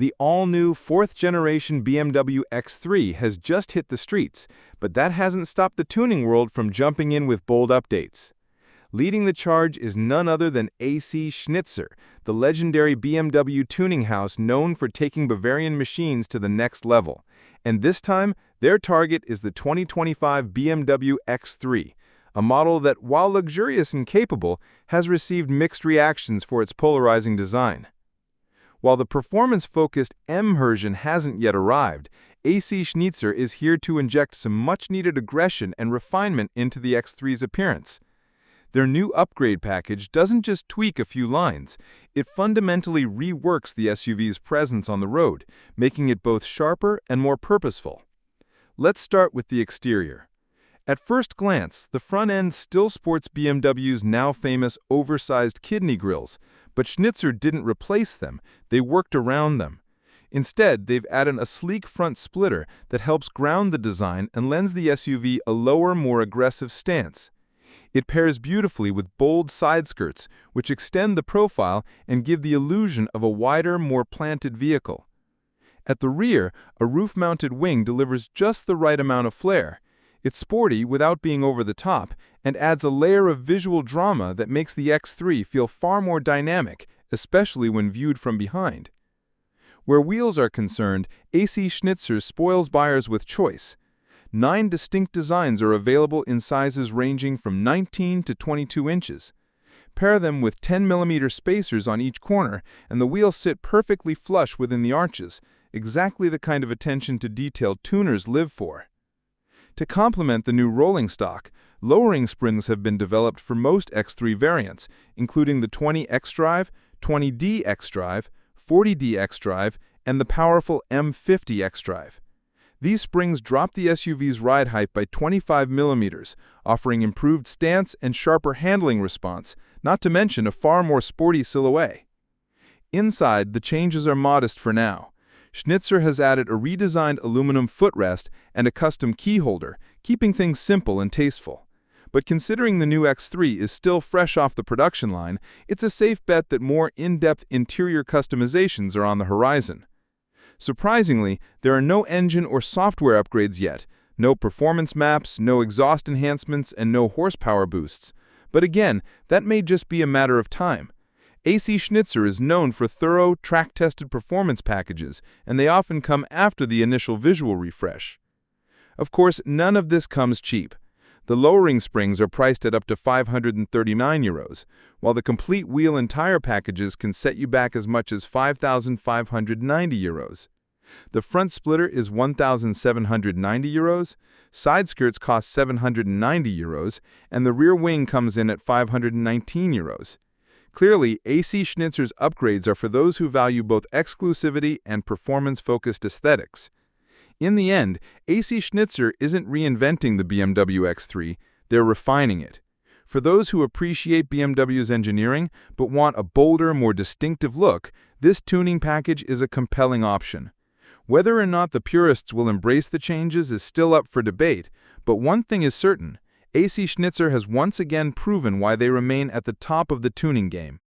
The all-new fourth-generation BMW X3 has just hit the streets, but that hasn't stopped the tuning world from jumping in with bold updates. Leading the charge is none other than AC Schnitzer, the legendary BMW tuning house known for taking Bavarian machines to the next level. And this time, their target is the 2025 BMW X3, a model that, while luxurious and capable, has received mixed reactions for its polarizing design. While the performance-focused M version hasn't yet arrived, AC Schnitzer is here to inject some much-needed aggression and refinement into the X3's appearance. Their new upgrade package doesn't just tweak a few lines, it fundamentally reworks the SUV's presence on the road, making it both sharper and more purposeful. Let's start with the exterior. At first glance, the front end still sports BMW's now famous oversized kidney grills, but Schnitzer didn't replace them, they worked around them. Instead, they've added a sleek front splitter that helps ground the design and lends the SUV a lower, more aggressive stance. It pairs beautifully with bold side skirts, which extend the profile and give the illusion of a wider, more planted vehicle. At the rear, a roof-mounted wing delivers just the right amount of flair. It's sporty without being over the top and adds a layer of visual drama that makes the X3 feel far more dynamic, especially when viewed from behind. Where wheels are concerned, AC Schnitzer spoils buyers with choice. 9 distinct designs are available in sizes ranging from 19 to 22 inches. Pair them with 10mm spacers on each corner, and the wheels sit perfectly flush within the arches, exactly the kind of attention to detail tuners live for. To complement the new rolling stock, lowering springs have been developed for most X3 variants, including the 20X Drive, 20DX Drive, 40DX Drive, and the powerful M50X Drive. These springs drop the SUV's ride height by 25mm, offering improved stance and sharper handling response, not to mention a far more sporty silhouette. Inside, the changes are modest for now. Schnitzer has added a redesigned aluminum footrest and a custom key holder, keeping things simple and tasteful. But considering the new X3 is still fresh off the production line, it's a safe bet that more in-depth interior customizations are on the horizon. Surprisingly, there are no engine or software upgrades yet, no performance maps, no exhaust enhancements, and no horsepower boosts. But again, that may just be a matter of time. AC Schnitzer is known for thorough, track-tested performance packages, and they often come after the initial visual refresh. Of course, none of this comes cheap. The lowering springs are priced at up to €539, while the complete wheel and tire packages can set you back as much as €5,590. The front splitter is €1,790, side skirts cost €790, and the rear wing comes in at €519. Clearly, AC Schnitzer's upgrades are for those who value both exclusivity and performance-focused aesthetics. In the end, AC Schnitzer isn't reinventing the BMW X3, they're refining it. For those who appreciate BMW's engineering but want a bolder, more distinctive look, this tuning package is a compelling option. Whether or not the purists will embrace the changes is still up for debate, but one thing is certain: AC Schnitzer has once again proven why they remain at the top of the tuning game.